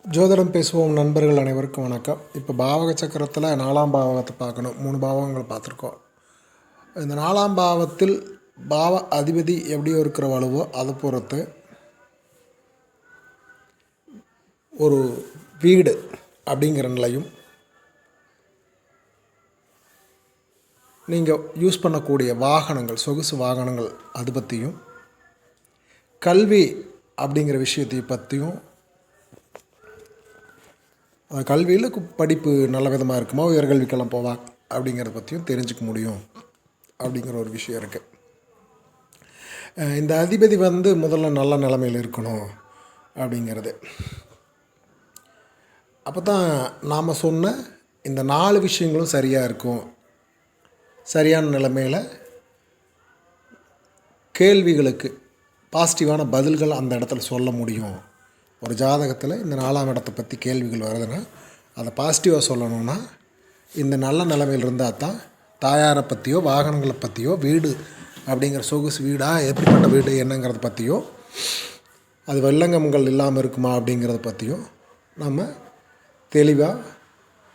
ஜோதிடம் பேசுவோம் நண்பர்கள் அனைவருக்கும் வணக்கம். இப்போ பாவக சக்கரத்தில் 4ஆம் பாவகத்தை பார்க்கணும். 3 பாவங்கள் பார்த்துருக்கோம். இந்த 4ஆம் பாவத்தில் பாவ அதிபதி எப்படி இருக்கிற வலுவோ அதை பொறுத்து ஒரு வீடு அப்படிங்கிற நிலையும், நீங்கள் யூஸ் பண்ணக்கூடிய வாகனங்கள், சொகுசு வாகனங்கள் அது பற்றியும், கல்வி அப்படிங்கிற விஷயத்தை பற்றியும், கல்வியில் படிப்பு நல்ல விதமாக இருக்குமா, உயர்கல்விக்கெல்லாம் போவா அப்படிங்கிறத பற்றியும் தெரிஞ்சுக்க முடியும் அப்படிங்கிற ஒரு விஷயம் இருக்குது. இந்த அதிபதி முதல்ல நல்ல நிலைமையில் இருக்கணும் அப்படிங்கிறது. அப்போ தான் நாம் சொன்ன இந்த 4 விஷயங்களும் சரியாக இருக்கும். சரியான நிலைமையில் கேள்விகளுக்கு பாசிட்டிவான பதில்கள் அந்த இடத்துல சொல்ல முடியும். ஒரு ஜாதகத்தில் இந்த 4ஆம் இடத்தை பற்றி கேள்விகள் வருதுன்னா அதை பாசிட்டிவாக சொல்லணுன்னா இந்த நல்ல நிலைமையில் இருந்தால் தான் தாயாரை பற்றியோ, வாகனங்களை பற்றியோ, வீடு அப்படிங்கிற சொகுசு வீடாக எப்படிப்பட்ட வீடு என்னங்கிறத பற்றியோ, அது வெள்ளங்கங்கள் இல்லாமல் இருக்குமா அப்படிங்கிறத பற்றியோ நம்ம தெளிவாக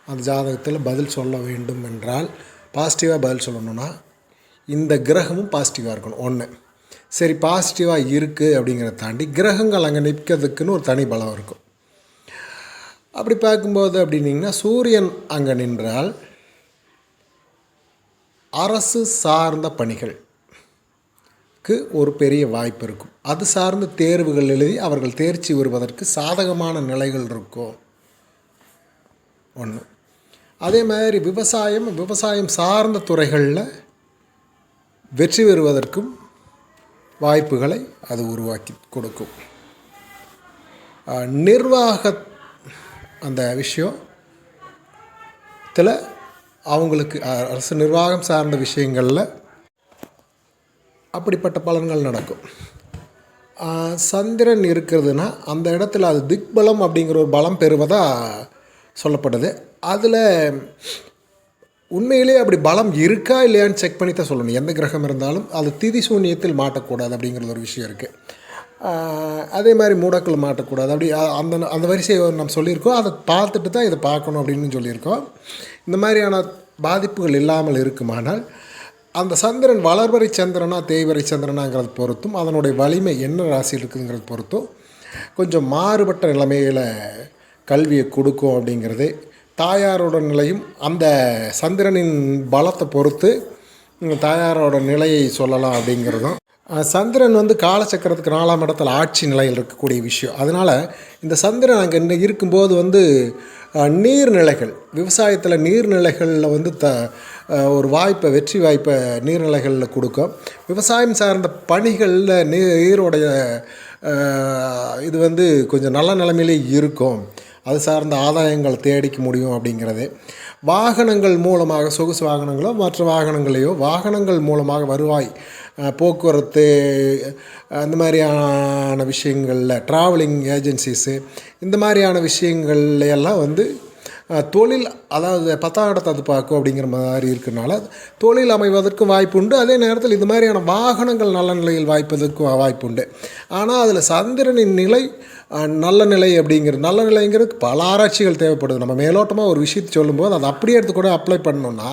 அந்த ஜாதகத்தில் பதில் சொல்ல வேண்டும். என்றால் பாசிட்டிவாக பதில் சொல்லணுன்னா இந்த கிரகமும் பாசிட்டிவாக இருக்கணும். ஒன்று சரி, பாசிட்டிவாக இருக்குது அப்படிங்கிறத தாண்டி கிரகங்கள் அங்கே நிற்கிறதுக்குன்னு ஒரு தனி பலம் இருக்கும். அப்படி பார்க்கும்போது அப்படின்னிங்கன்னா சூரியன் அங்கே நின்றால் அரசு சார்ந்த பணிகளுக்கு ஒரு பெரிய வாய்ப்பு இருக்கும். அது சார்ந்த தேர்வுகள் எழுதி அவர்கள் தேர்ச்சி வருவதற்கு சாதகமான நிலைகள் இருக்கும். ஒன்று. அதே மாதிரி விவசாயம் சார்ந்த துறைகளில் வெற்றி பெறுவதற்கும் வாய்ப்புகளை அது உருவாக்கி கொடுக்கும். நிர்வாக அந்த விஷயத்தில் அவங்களுக்கு அரசு நிர்வாகம் சார்ந்த விஷயங்களில் அப்படிப்பட்ட பலன்கள் நடக்கும். சந்திரன் இருக்கிறதுனா அந்த இடத்துல அது திக்பலம் அப்படிங்கிற ஒரு பலம் பெறுவதாக சொல்லப்படுது. அதில் உண்மையிலே அப்படி பலம் இருக்கா இல்லையான்னு செக் பண்ணி தான் சொல்லணும். எந்த கிரகம் இருந்தாலும் அது திதி சூன்யத்தில் மாட்டக்கூடாது அப்படிங்கிறது ஒரு விஷயம் இருக்குது. அதே மாதிரி மூடக்கள் மாட்டக்கூடாது. அப்படி அந்த வரிசையை நம்ம சொல்லியிருக்கோம். அதை பார்த்துட்டு தான் இதை பார்க்கணும் அப்படின்னு சொல்லியிருக்கோம். இந்த மாதிரியான பாதிப்புகள் இல்லாமல் இருக்குமானால் அந்த சந்திரன் வளர்வரை சந்திரனா தேய்வரை சந்திரனாங்கிறது பொறுத்தும், அதனுடைய வலிமை என்ன ராசியில் இருக்குதுங்கிறது பொறுத்தும் கொஞ்சம் மாறுபட்ட நிலைமையில் கல்வியை கொடுக்கும் அப்படிங்கிறது. தாயாரோட நிலையும் அந்த சந்திரனின் பலத்தை பொறுத்து தாயாரோட நிலையை சொல்லலாம் அப்படிங்கிறதும். சந்திரன் காலச்சக்கரத்துக்கு 4ஆம் இடத்துல ஆட்சி நிலையில் இருக்கக்கூடிய விஷயம். அதனால் இந்த சந்திரன் அங்கே இருக்கும்போது நீர்நிலைகள், விவசாயத்தில் நீர்நிலைகளில் ஒரு வாய்ப்பை, வெற்றி வாய்ப்பை நீர்நிலைகளில் கொடுக்கும். விவசாயம் சார்ந்த பணிகளில் நீரோடைய இது கொஞ்சம் நல்ல நிலைமையிலே இருக்கும். அது சார்ந்த ஆதாயங்கள் தேடிக்க முடியும் அப்படிங்கிறது. வாகனங்கள் மூலமாக, சொகுசு வாகனங்களோ மற்ற வாகனங்களையோ, வாகனங்கள் மூலமாக வருவாய், போக்குவரத்து, அந்த மாதிரியான விஷயங்களில் ட்ராவலிங் ஏஜென்சிஸு, இந்த மாதிரியான விஷயங்கள்ல எல்லாம் தொழில், அதாவது 10ஆம் இடத்தை அது பார்க்கும் அப்படிங்கிற மாதிரி இருக்கிறனால தொழில் அமைவதற்கும் வாய்ப்பு உண்டு. அதே நேரத்தில் இது மாதிரியான வாகனங்கள் நல்ல நிலையில் வாய்ப்பதற்கும் வாய்ப்பு உண்டு. ஆனால் அதில் சந்திரனின் நிலை நல்ல நிலை நல்ல நிலைங்கிறது பல ஆராய்ச்சிகள் தேவைப்படுது. நம்ம மேலோட்டமாக ஒரு விஷயத்தை சொல்லும்போது அதை அப்படியே எடுத்து கூட அப்ளை பண்ணோன்னா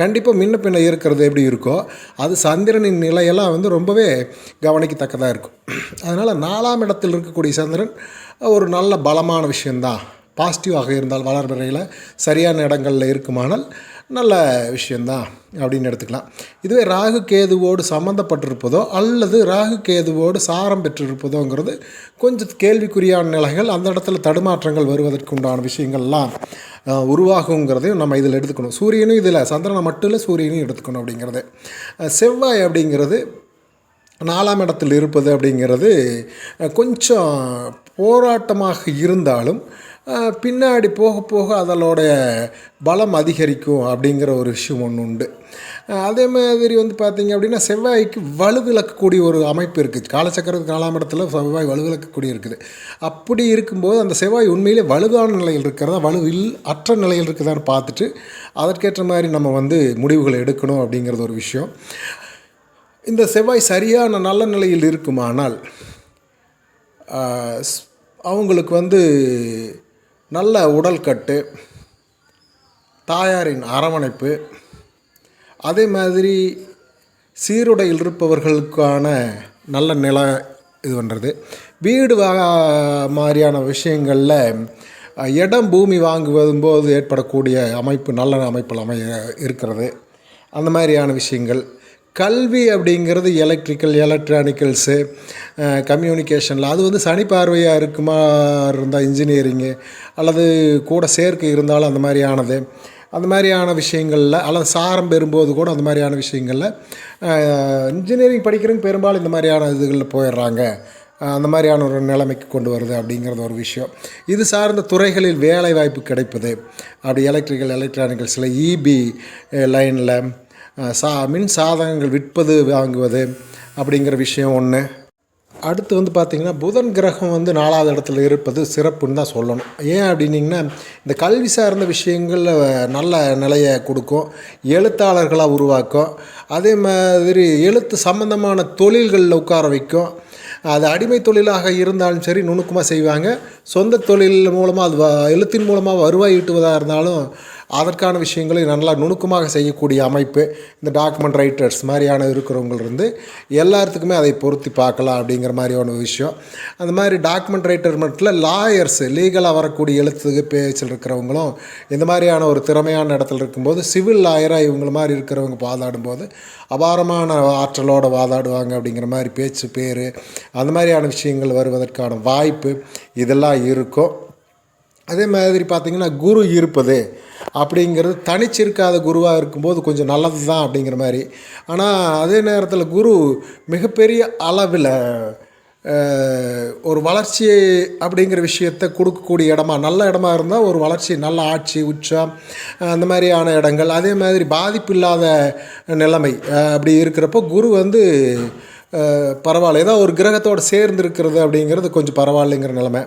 கண்டிப்பாக முன்ன பின்ன இருக்கிறது எப்படி இருக்கோ அது சந்திரனின் நிலையெல்லாம் ரொம்பவே கவனிக்கத்தக்கதாக இருக்கும். அதனால் 4ஆம் இடத்தில் இருக்கக்கூடிய சந்திரன் ஒரு நல்ல பலமான விஷயந்தான். பாசிட்டிவாக இருந்தால், வளர்பிறையில் சரியான இடங்களில் இருக்குமானால் நல்ல விஷயந்தான் அப்படின்னு எடுத்துக்கலாம். இதுவே ராகு கேதுவோடு சம்மந்தப்பட்டிருப்பதோ அல்லது ராகு கேதுவோடு சாரம் பெற்றிருப்பதோங்கிறது கொஞ்சம் கேள்விக்குறியான நிலைகள். அந்த இடத்துல தடுமாற்றங்கள் வருவதற்கு உண்டான விஷயங்கள்லாம் உருவாகுங்கிறதையும் நம்ம இதில் எடுத்துக்கணும். சூரியனும் இதில், சந்திரனை மட்டும் இல்லை, சூரியனையும் எடுத்துக்கணும் அப்படிங்கிறது. செவ்வாய் அப்படிங்கிறது 4ஆம் இடத்தில் இருப்பது அப்படிங்கிறது கொஞ்சம் போராட்டமாக இருந்தாலும் பின்னாடி போக போக அதனுடைய பலம் அதிகரிக்கும் அப்படிங்கிற ஒரு விஷயம் ஒன்று உண்டு. அதே மாதிரி பார்த்திங்க அப்படின்னா செவ்வாய்க்கு வலுவிழக்கக்கூடிய ஒரு அமைப்பு இருக்குது. காலச்சக்கரத்துக்கு 4ஆம் இடத்துல செவ்வாய் வலுவிழக்கக்கூடிய இருக்குது. அப்படி இருக்கும்போது அந்த செவ்வாய் உண்மையிலே வலுவான நிலையில் இருக்கிறதா, வலுவில் அற்ற நிலையில் இருக்குதான்னு பார்த்துட்டு அதற்கேற்ற மாதிரி நம்ம முடிவுகளை எடுக்கணும் அப்படிங்கிறது ஒரு விஷயம். இந்த செவ்வாய் சரியான நல்ல நிலையில் இருக்குமானால் அவங்களுக்கு நல்ல உடல் கட்டு, தாயாரின் அரவணைப்பு, அதே மாதிரி சீருடையில் இருப்பவர்களுக்கான நல்ல நிலை இது பண்ணுறது, வீடு மாதிரியான விஷயங்களில் இடம் பூமி வாங்கும்போது ஏற்படக்கூடிய அமைப்பு நல்ல அமைப்பில் இருக்கிறது. அந்த மாதிரியான விஷயங்கள். கல்வி அப்படிங்கிறது எலக்ட்ரானிக்கல்ஸு, கம்யூனிகேஷனில் அது வந்து சனி பார்வையாக இருக்குமா இருந்தால் இன்ஜினியரிங்கு அல்லது கூட சேர்க்கை இருந்தாலும் அந்த மாதிரியான விஷயங்களில் அல்லது சாரம் பெறும்போது கூட அந்த மாதிரியான விஷயங்களில் இன்ஜினியரிங் படிக்கிறவங்க பெரும்பாலும் இந்த மாதிரியான இதுகளில் போயிடுறாங்க. அந்த மாதிரியான ஒரு நிலைமைக்கு கொண்டு வருது அப்படிங்கிறது ஒரு விஷயம். இது சார்ந்த துறைகளில் வேலை வாய்ப்பு கிடைப்பது, அப்படி எலக்ட்ரானிக்கல்ஸில் இபி லைனில் மின் சாதனங்கள் விற்பது வாங்குவது அப்படிங்கிற விஷயம் ஒன்று. அடுத்து வந்து பார்த்திங்கன்னா புதன் கிரகம் வந்து 4வது இடத்துல இருப்பது சிறப்புன்னு தான் சொல்லணும். ஏன் அப்படின்னிங்கன்னா இந்த கல்வி சார்ந்த விஷயங்களில் நல்ல நிலையை கொடுக்கும், எழுத்தாளர்களாக உருவாக்கும், அதே மாதிரி எழுத்து சம்பந்தமான தொழில்களில் உட்கார வைக்கும். அது அடிமை தொழிலாக இருந்தாலும் சரி நுணுக்கமாக செய்வாங்க. சொந்த தொழில் மூலமாக அது எழுத்தின் மூலமாக வருவாய் ஈட்டுவதாக இருந்தாலும் அதற்கான விஷயங்களை நல்லா நுணுக்கமாக செய்யக்கூடிய அமைப்பு இந்த டாக்குமெண்ட் ரைட்டர்ஸ் மாதிரியான இருக்கிறவங்களிருந்து எல்லாத்துக்குமே அதை பொருத்தி பார்க்கலாம் அப்படிங்கிற மாதிரியான விஷயம். அந்த மாதிரி டாக்குமெண்ட் ரைட்டர் மட்டும் லாயர்ஸு, லீகலாக வரக்கூடிய எழுத்து பேச்சில் இருக்கிறவங்களும் இந்த மாதிரியான ஒரு திறமையான இடத்துல இருக்கும்போது சிவில் லாயராக இவங்கள மாதிரி இருக்கிறவங்க வாதாடும்போது அபாரமான ஆற்றலோடு வாதாடுவாங்க அப்படிங்கிற மாதிரி பேச்சு பேர் அந்த மாதிரியான விஷயங்கள் வருவதற்கான வாய்ப்பு இதெல்லாம் இருக்கும். அதே மாதிரி பார்த்திங்கன்னா குரு இருப்பது அப்படிங்கிறது தனிச்சிருக்காத குருவாக இருக்கும்போது கொஞ்சம் நல்லது தான் அப்படிங்கிற மாதிரி. ஆனால் அதே நேரத்தில் குரு மிகப்பெரிய அளவில் ஒரு வளர்ச்சி அப்படிங்கிற விஷயத்தை கொடுக்கக்கூடிய இடமா நல்ல இடமா இருந்தால் ஒரு வளர்ச்சி, நல்ல ஆட்சி, உச்சம், அந்த மாதிரியான இடங்கள். அதே மாதிரி பாதிப்பு இல்லாத நிலைமை அப்படி இருக்கிறப்போ குரு வந்து பரவாயில்ல, ஏதோ ஒரு கிரகத்தோடு சேர்ந்து இருக்கிறது அப்படிங்கிறது கொஞ்சம் பரவாயில்லைங்கிற நிலைமை.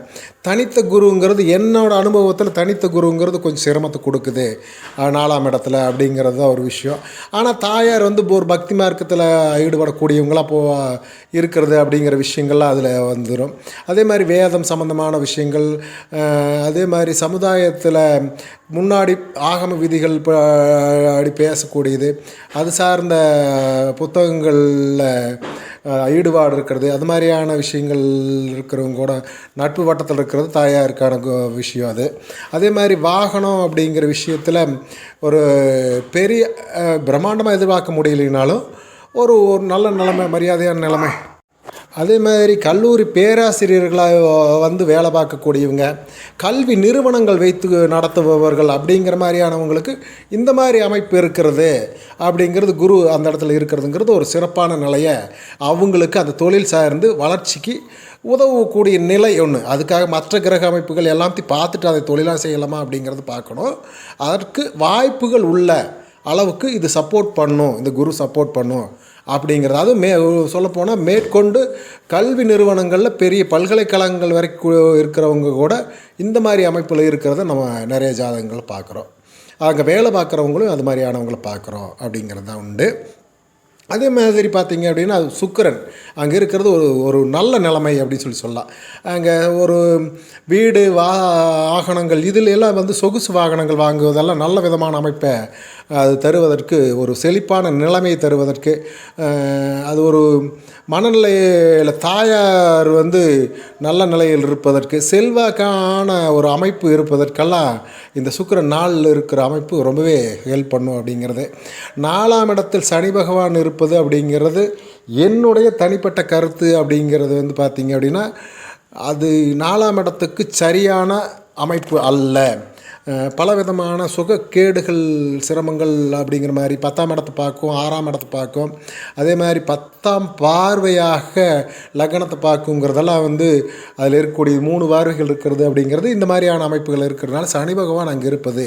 தனித்த குருங்கிறது என்னோடய அனுபவத்தில் தனித்த குருங்கிறது கொஞ்சம் சிரமத்தை கொடுக்குது 4ஆம் இடத்துல அப்படிங்கிறது தான் ஒரு விஷயம். ஆனால் தாயார் வந்து ஒரு பக்தி மார்க்கத்தில் ஈடுபடக்கூடியவங்களாக இருக்கிறது அப்படிங்கிற விஷயங்கள்லாம் அதில் வந்துடும். அதே மாதிரி வேதம் சம்பந்தமான விஷயங்கள், அதே மாதிரி சமுதாயத்தில் முன்னாடி ஆகம விதிகள் அப்படி பேசக்கூடியது, அது சார்ந்த புத்தகங்களில் ஈடுபாடு இருக்கிறது, அது மாதிரியான விஷயங்கள் இருக்கிறவங்க கூட நட்பு வட்டத்தில் இருக்கிறது தாயாருக்கான விஷயம் அது. அதே மாதிரி வாகனம் அப்படிங்கிற விஷயத்தில் ஒரு பெரிய பிரம்மாண்டமாக எதிர்பார்க்க முடியலைனாலும் ஒரு நல்ல நிலைமை, மரியாதையான நிலைமை. அதே மாதிரி கல்லூரி பேராசிரியர்களாக வந்து வேலை பார்க்கக்கூடியவங்க, கல்வி நிறுவனங்கள் வைத்து நடத்துபவர்கள் அப்படிங்கிற மாதிரியானவங்களுக்கு இந்த மாதிரி அமைப்பு இருக்கிறது அப்படிங்கிறது குரு அந்த இடத்துல இருக்கிறதுங்கிறது ஒரு சிறப்பான நிலையை அவங்களுக்கு அந்த தொழில் சார்ந்து வளர்ச்சிக்கு உதவக்கூடிய நிலை ஒன்று. அதுக்காக மற்ற கிரக அமைப்புகள் எல்லாத்தையும் பார்த்துட்டு அதை தொழிலாக செய்யலாமா அப்படிங்கிறது பார்க்கணும். அதற்கு வாய்ப்புகள் உள்ள அளவுக்கு இது சப்போர்ட் பண்ணும், இந்த குரு சப்போர்ட் பண்ணும் அப்படிங்கிறது. அதுவும் சொல்லப்போனால் மேற்கொண்டு கல்வி நிறுவனங்களில் பெரிய பல்கலைக்கழகங்கள் வரைக்கும் இருக்கிறவங்க கூட இந்த மாதிரி அமைப்பில் இருக்கிறத நம்ம நிறைய ஜாதகங்கள் பார்க்குறோம். அங்கே வேலை பார்க்குறவங்களும் அது மாதிரியானவங்கள பார்க்குறோம் அப்படிங்கிறது தான் உண்டு. அதே மாதிரி பார்த்திங்க அப்படின்னா அது சுக்கிரன் அங்கே இருக்கிறது ஒரு நல்ல நிலைமை அப்படின்னு சொல்லலாம். அங்கே ஒரு வீடு வாகனங்கள் இதில் எல்லாம் வந்து சொகுசு வாகனங்கள் வாங்குவதெல்லாம் நல்ல விதமான அமைப்பை அது தருவதற்கு, ஒரு செழிப்பான நிலைமையை தருவதற்கு, அது ஒரு மனநிலையில் தாயார் வந்து நல்ல நிலையில் இருப்பதற்கு, செல்வாக்கான ஒரு அமைப்பு இருப்பதற்கெல்லாம் இந்த சுக்கிரன் நாளில் இருக்கிற அமைப்பு ரொம்பவே ஹெல்ப் பண்ணும் அப்படிங்கிறது. 4ஆம் இடத்தில் சனி பகவான் இருப்பது அப்படிங்கிறது என்னுடைய தனிப்பட்ட கருத்து அப்படிங்கிறது வந்து பார்த்திங்க அப்படின்னா அது 4ஆம் இடத்துக்கு சரியான அமைப்பு அல்ல. பலவிதமான சுகக்கேடுகள், சிரமங்கள் அப்படிங்கிற மாதிரி 10ஆம் இடத்தை பார்க்கும், 6ஆம் இடத்தை பார்க்கும். அதே மாதிரி 10ஆம் பார்வையாக லக்னத்தை பார்க்குங்கிறதெல்லாம் வந்து அதில் இருக்கக்கூடிய 3 பார்வைகள் இருக்கிறது அப்படிங்கிறது இந்த மாதிரியான அமைப்புகள் இருக்கிறதுனால சனி பகவான் அங்கே இருப்பது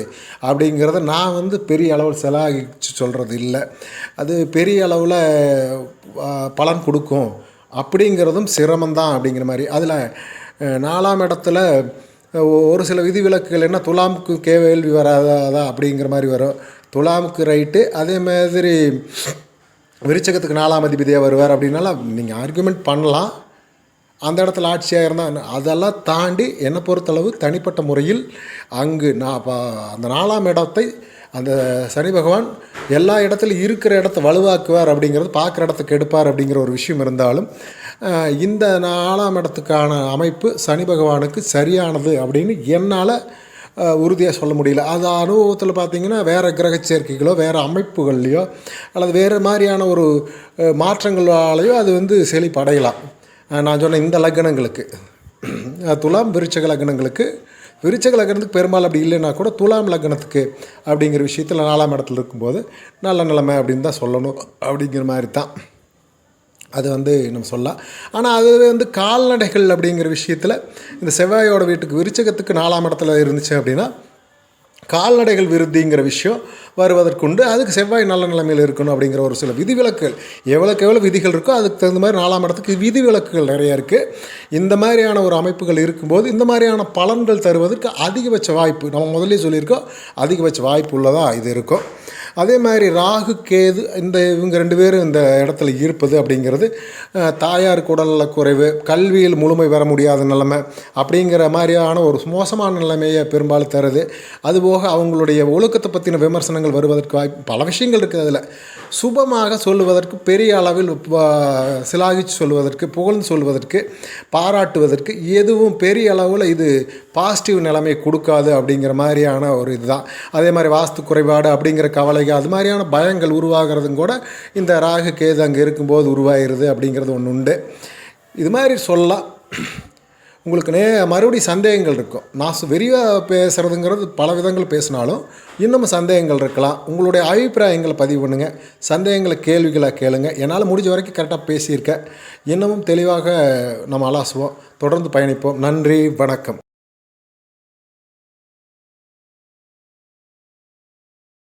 அப்படிங்கிறத நான் வந்து பெரிய அளவில் செலாகிச்சு சொல்கிறது இல்லை. அது பெரிய அளவில் பலன் கொடுக்கும் அப்படிங்கிறதும் சிரமந்தான் அப்படிங்கிற மாதிரி. அதில் 4ஆம் இடத்துல ஒரு சில விதிவிலக்குகள் என்ன, துலாமுக்கு கேள்வி வராதா அப்படிங்கிற மாதிரி வரும். துலாமுக்கு ரைட்டு. அதே மாதிரி விருச்சகத்துக்கு 4ஆம் அதிபதியாக வருவார் அப்படின்னால நீங்கள் ஆர்குமெண்ட் பண்ணலாம். அந்த இடத்துல ஆட்சியாக இருந்தால் அதெல்லாம் தாண்டி என்னை பொறுத்தளவு தனிப்பட்ட முறையில் அங்கு நான் அந்த 4ஆம் இடத்தை அந்த சனி பகவான் எல்லா இடத்துலையும் இருக்கிற இடத்த வலுவாக்குவார் அப்படிங்கிறது, பார்க்குற இடத்த கெடுப்பார் அப்படிங்கிற ஒரு விஷயம் இருந்தாலும் இந்த 4ஆம் இடத்துக்கான அமைப்பு சனி பகவானுக்கு சரியானது அப்படின்னு என்னால் உறுதியாக சொல்ல முடியல. அது அனுபவத்தில் பார்த்திங்கன்னா வேறு கிரக சேர்க்கைகளோ வேறு அமைப்புகள்லையோ அல்லது வேறு மாதிரியான ஒரு மாற்றங்களாலேயோ அது செழிப்படையலாம். நான் சொன்ன இந்த லக்னங்களுக்கு, துலாம் விருச்சக லக்னங்களுக்கு, விருச்சக லக்னத்துக்கு பெரும்பாலும் அப்படி இல்லைன்னா கூட துலாம் லக்னத்துக்கு அப்படிங்கிற விஷயத்தில் 4ஆம் இடத்துல இருக்கும்போது நல்ல நிலைமை அப்படின்னு தான் சொல்லணும். அப்படிங்கிற மாதிரி தான் அது நம்ம சொல்லலாம். ஆனால் அது கால்நடைகள் அப்படிங்கிற விஷயத்தில் இந்த செவ்வாயோட வீட்டுக்கு விருச்சகத்துக்கு 4ஆம் இடத்துல இருந்துச்சு அப்படின்னா கால்நடைகள் விருத்திங்கிற விஷயம் வருவதற்குண்டு. அதுக்கு செவ்வாய் நல்ல நிலைமையில் இருக்கணும் அப்படிங்கிற ஒரு சில விதிவிலக்குகள், எவ்வளோக்கு எவ்வளோ விதிகள் இருக்கோ அதுக்கு தகுந்த மாதிரி 4ஆம் இடத்துக்கு விதிவிலக்குகள் நிறையா இருக்குது. இந்த மாதிரியான ஒரு அமைப்புகள் இருக்கும்போது இந்த மாதிரியான பலன்கள் தருவதற்கு அதிகபட்ச வாய்ப்பு, நம்ம முதல்ல சொல்லியிருக்கோம், அதிகபட்ச வாய்ப்பு உள்ளதாக இது இருக்கும். அதே மாதிரி ராகு கேது இவங்க 2 பேரும் இந்த இடத்துல இருப்பது அப்படிங்கிறது தாயாருக்கு உடல்நல குறைவு, கல்வியில் முழுமை பெற முடியாத நிலைமை அப்படிங்கிற மாதிரியான ஒரு மோசமான நிலைமையை பெரும்பாலும் தருது. அதுபோக அவங்களுடைய ஒழுக்கத்தை பற்றின விமர்சனங்கள் வருவதற்கு வாய்ப்பு, பல விஷயங்கள் இருக்குது. அதில் சுபமாக சொல்லுவதற்கு, பெரிய அளவில் சிலாகிச்சு சொல்வதற்கு, புகழ்ந்து சொல்வதற்கு, பாராட்டுவதற்கு எதுவும் பெரிய அளவில் இது பாசிட்டிவ் நிலைமையை கொடுக்காது அப்படிங்கிற மாதிரியான ஒரு இதுதான். அதே மாதிரி வாஸ்து குறைபாடு அப்படிங்கிற கவலை, அது மாதிரியான பயங்கள் உருவாகிறதும் கூட இந்த ராகு கேது அங்கே இருக்கும்போது உருவாகிறது அப்படிங்கிறது ஒன்று உண்டு. இது மாதிரி சொல்லலாம். உங்களுக்கு மறுபடியும் சந்தேகங்கள் இருக்கும். நான் விரிவாக பேசுகிறதுங்கிறது பல விதங்கள் பேசினாலும் இன்னும் சந்தேகங்கள் இருக்கலாம். உங்களுடைய அபிப்பிராயங்களை பதிவு பண்ணுங்கள், சந்தேகங்களை கேள்விகளை கேளுங்க. என்னால் முடிஞ்ச வரைக்கும் கரெக்டாக பேசியிருக்கேன். இன்னமும் தெளிவாக நம்ம அலாசுவோம், தொடர்ந்து பயணிப்போம். நன்றி, வணக்கம்.